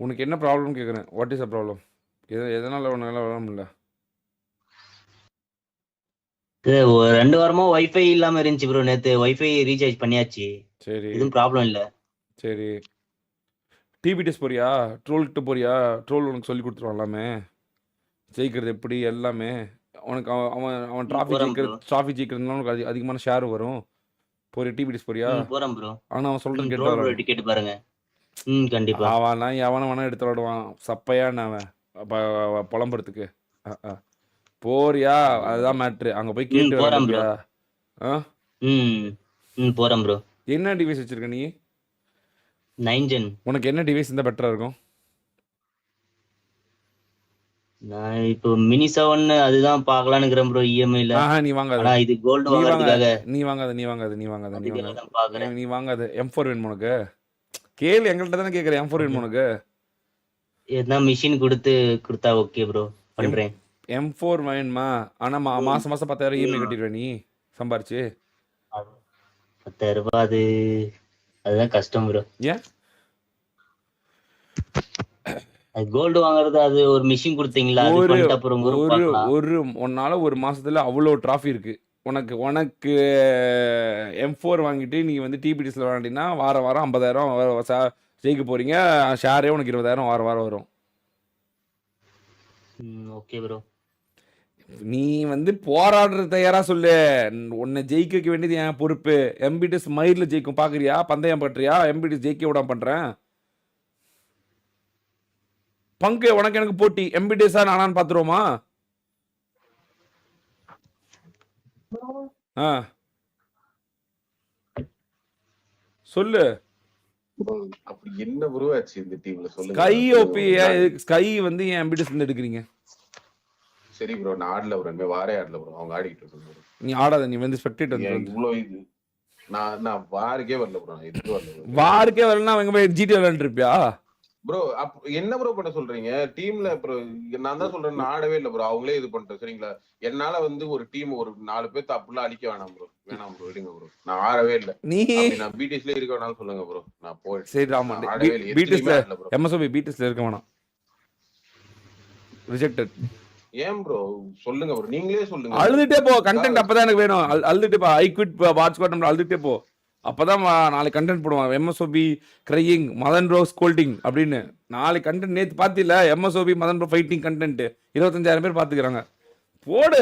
உனக்கு என்ன ப்ராப்ளம் கேட்குறேன். What is a problem? எதனால உன்னால வர முடியல? ஒரு 2 வாரமா வைஃபை இல்லாம இருந்துச்சு ப்ரோ. நேத்து வைஃபை ரீசார்ஜ் பண்ணியாச்சு. சரி எதுவும் ப்ராப்ளம் இல்ல. சரி. டிவி டெஸ்ட் போறியா? ட்ரோல்கிட்ட போறியா? ட்ரோல் உனக்கு சொல்லி கொடுத்துருவான் எல்லாமே, ஜெயிக்கிறது எப்படி எல்லாமே. உனக்கு அவன் போறேன் ப்ரோ. ட்ராஃபி ஜெயிக்கிறதுனால உனக்கு அதிகமான ஷேர் வரும். போறியா? டிவி டெஸ்ட் போறியா? போறேன் ப்ரோ. ஆனால் அவன் சொல்கிறேன் கேட்டு ட்ரோல் ப்ரோ வரான். டிக்கெட் பாருங்க. கண்டிப்பா. அவன்லாம் எவனை வேணா எடுத்து விளாடுவான். சப்பையான்னு அவன் புலம்புறதுக்கு. போறியா? அதுதான் மேட்ரு. அங்கே போய் கேட்டு போறேன் ப்ரோ. வரலையா? ஆ போறேன் ப்ரோ. என்ன டிவைஸ் வச்சிருக்க நீ? 9 ஜென். உனக்கு என்ன டிவைஸ் இருந்தால் பெட்டராக இருக்கும்? நான் இப்போ மினி 7 அதுதான் பார்க்கலான்னு இருக்கிறேன் ப்ரோ. இஎம்ஐல. நீ வாங்காத. ஆனா இது கோல்டு வாங்குறதுக்காக நீ வாங்காத. தான் பார்க்கறேன். நீ வாங்காத. M4 வேணும் உனக்கு? கேளு, எங்கள்கிட்ட தானே கேட்குறேன். M4 வேணும் உனக்கு? எதனா மிஷின் கொடுத்தா ஓகே ப்ரோ, பண்றேன். M4 வேணுமா? ஆனால் மாதம் 10,000 இஎம்ஐ கட்டிடுவேன் நீ சம்பாரிச்சு. 10,000 ரூபாய் அதுதான் கஷ்டம் ப்ரோ. ஏன்? கோல்டு வாங்குறது, அது ஒரு மிஷின் கொடுத்தீங்களா, அது பண்ணிட்டு அப்புறம் உன்னால ஒரு மாசத்துல அவ்வளோ டிராஃபி இருக்கு. உனக்கு M4 வாங்கிட்டு நீ வந்து டிபிடிஸ்ல வாங்கிட்டீங்கன்னா வாரம் 50,000 ஜெயிக்க போறீங்க. ஷேரே உனக்கு 20,000 வாரம் வரும். Okay bro. நீ வந்து போராடுற தயாரா சொல்லு. உன்னை ஜெயிக்க வைக்க வேண்டியது என் பொறுப்பு. எம்பிடிஎஸ் மயிர்ல ஜெயிக்கும் பாக்குறியா? பந்தயம் பண்றியா? எம்பிடிஎஸ் ஜெயிக்க விடாம பண்றேன். பங்கு உனக்கு எனக்கு போட்டி. எம்பிடிஎஸ்ஸா நானான்னு பாத்துருவோமா? சொல்லு. அப்படி என்ன ப்ரோ ஆச்சு இந்த டீம்ல? சொல்லுங்க. ஸ்கை வந்து என் எம்பிடிஎஸ் இருந்து எடுக்கிறீங்க. சரி ப்ரோ, நான் ஆடல ப்ரோ. வாரே ஆடல ப்ரோ. அவங்க ஆடிட்டு இருக்காங்க. நீ ஆடாத. நீ வந்து ஸ்பெக்டேட்டர். இவ்ளோ இது நான் வாருக்கே வரல ப்ரோ. இது வரல. வாருக்கே வரலன்னா அவங்க போய் ஜிடி விளையாண்டுருப்பியா ப்ரோ? என்ன ப்ரோ பண்ண சொல்றீங்க டீம்ல? ப்ரோ நான் தான் சொல்றேன், நான் ஆடவே இல்ல ப்ரோ. அவங்களே இது பண்ணிட்டேன். சரிங்களா? என்னால வந்து ஒரு டீம் ஒரு 4 பேர் அப்படிலாம் அழிக்க வேணாம் ப்ரோ. விடுங்க ப்ரோ. நான் ஆடவே இல்ல. நான் பிடிஎஸ்ல இருக்க வேணாலும் சொல்லுங்க ப்ரோ. நான் போயிட்டு. சரி ராமா, பிடிஎஸ்ல எம்எஸ்ஓபி பிடிஎஸ்ல இருக்க வேணாம். ரிஜெக்டட். ஏன் ப்ரோ? சொல்லுங்க ப்ரோ, நீங்களே சொல்லுங்க. அழுதுட்டே போ. கண்டென்ட் அப்பதான் எனக்கு வேணும். அழுதுட்டே போ. ஐ குவிட் வாட்ச் கோட் நம்ம அழுதுட்டே போ. அப்பதான் நாளைக்கு கண்டென்ட் போடுவான். MSOP crying Madan bro scolding அப்படின்னு நாளைக்கு கண்டென்ட். நேற்று பார்த்தில MSOP Madan bro fighting content 25,000 பேர் பார்த்துக்கிறாங்க. போடு.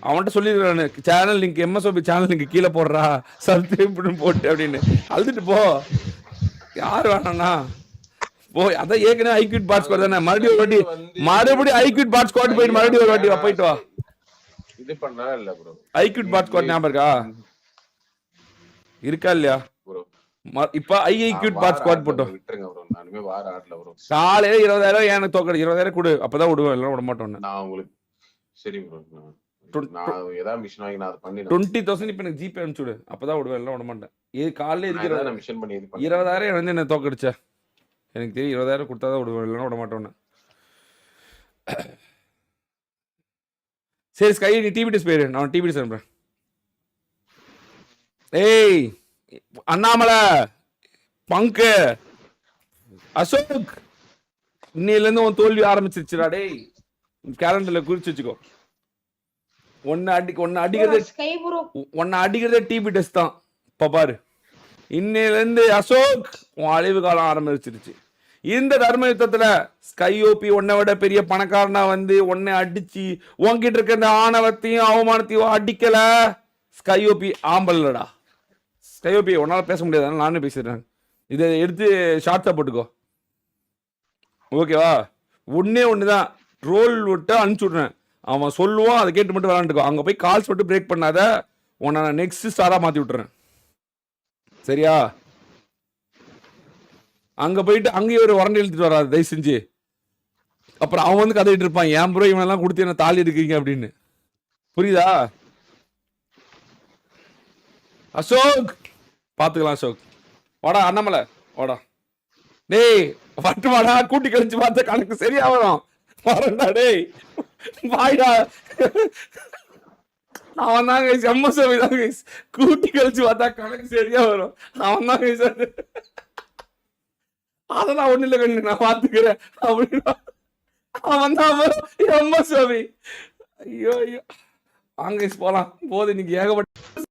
அவன்கிட்ட சொல்லிடுறானு channel link, MSOP channel link கீழே போடுறா, சப்ஸ்கிரைப் போட்டு அப்படின்னு. அழுதுட்டு போ. யார் வேணாண்ணா போ. அதான் ஏற்கனவே ஐக்யூட் பாட் ஸ்குவாட் தானே. மறுபடியும் ஐக்யூட் பாட் ஸ்குவாட் போயிட்டு மறுபடியும் ஒரு வாட்டி போயிட்டு வா. இது பண்ணா இல்ல ப்ரோ. ஐக்யூட் பாட் ஸ்குவாட் ஞாபகம் இருக்கா இல்லையா? இப்ப ஐக்யூட் பாட் ஸ்குவாட் போட்டோம். விட்டுருங்க ப்ரோ. நானுமே வார ஆடல ப்ரோ. காலையில 20,000 எனக்கு தோக்கடி. 20,000 கொடு, அப்பதான் விடுவேன். எல்லாம் விட மாட்டோம். நான் உங்களுக்கு சரி ப்ரோ. நான் ஏதாவது மிஷன் வாங்கி நான் அதை பண்ணி 20,000 இப்ப எனக்கு ஜிபே அனுப்பிச்சுடு, அப்பதான் விடுவேன். எல்லாம் விட மாட்டேன். இது காலையில இருக்கிற மிஷன் பண்ணி 20,000 வந்து என்ன தோக்கடிச்ச எனக்கு தெரியும். 20,000 கொடுத்தாதான் விடுவேன், இல்லைன்னா விட மாட்டோன்னு. சரி ஸ்கை, நீ டிவிடிஸ் போயிரு. நான் டிவிடிஸ் அனுப்புறேன். ஏய் அண்ணாமலை, பங்கு, அசோக், இன்னையில இருந்து உன் தோல்வி ஆரம்பிச்சிருச்சுடா. டேய் கேலண்டர்ல குறிச்சு வச்சுக்கோ. ஒன்னு அடிக்கிறதே டிபி டெஸ்ட் தான். இப்ப பாரு, இன்னையில இருந்து அசோக் உன் அழிவு காலம் ஆரம்பிச்சிருச்சு. இந்த தர்ம யுத்தத்துல ஸ்கை ஓபி உன்னை விட பெரிய பணக்காரனா வந்து உன்னை அடிச்சு உன்கிட்ட இருக்க இந்த ஆணவத்தையும் அவமானத்தையும் அடிக்கல. ஸ்கை ஓபி ஆம்பல்லடா. ஸ்கை ஓபி உன்னால பேச முடியாது, நானே பேசிடுறேன். இதை எடுத்து ஷார்ட்ஸா போட்டுக்கோ, ஓகேவா? ஒண்ணுதான் ட்ரோல் விட்டு அனுப்பிச்சு விட்றேன். அவன் சொல்லுவான், அதை கேட்டு மட்டும் விளாண்டுக்கோ. அங்கே போய் கால்ஸ் மட்டும் பிரேக் பண்ணாத. உன்னை நான் நெக்ஸ்ட் ஸ்டாராக மாற்றி விட்டுறேன், சரியா? அங்கே போயிட்டு அங்கேயே ஒரு உரண்டை இழுத்துட்டு வராது தயவு செஞ்சு. அப்புறம் அவன் வந்து கதைட்டு இருப்பான், ஏன் ப்ரோ இவனெல்லாம் கொடுத்து என்ன தாலி எடுக்கிறீங்க அப்படின்னு. புரியுதா? அசோக் பார்த்துக்கலாம். அசோக் வாடா. அண்ணாமலை வாடா. டேய் வட்டு வாடா. கூட்டி கழிச்சு பார்த்த கணக்கு சரியா வரும். வரண்டா டேய், வாய்டா. அவன் தான் கைஸ் எம்எஸ்ஓபி தான் கைஸ். கூட்டி கழிச்சு பார்த்தா கணக்கு சரியா வரும். அவன் தான் கைஸ் அது. அதெல்லாம் ஒண்ணு இல்ல கண்ணு, நான் பாத்துக்கிறேன் அப்படின்னு அவன் தான் எம்எஸ்ஓபி. ஐயோ ஐயோ, வாங்க கைஸ் போலாம். போது இன்னைக்கு ஏகப்பட்ட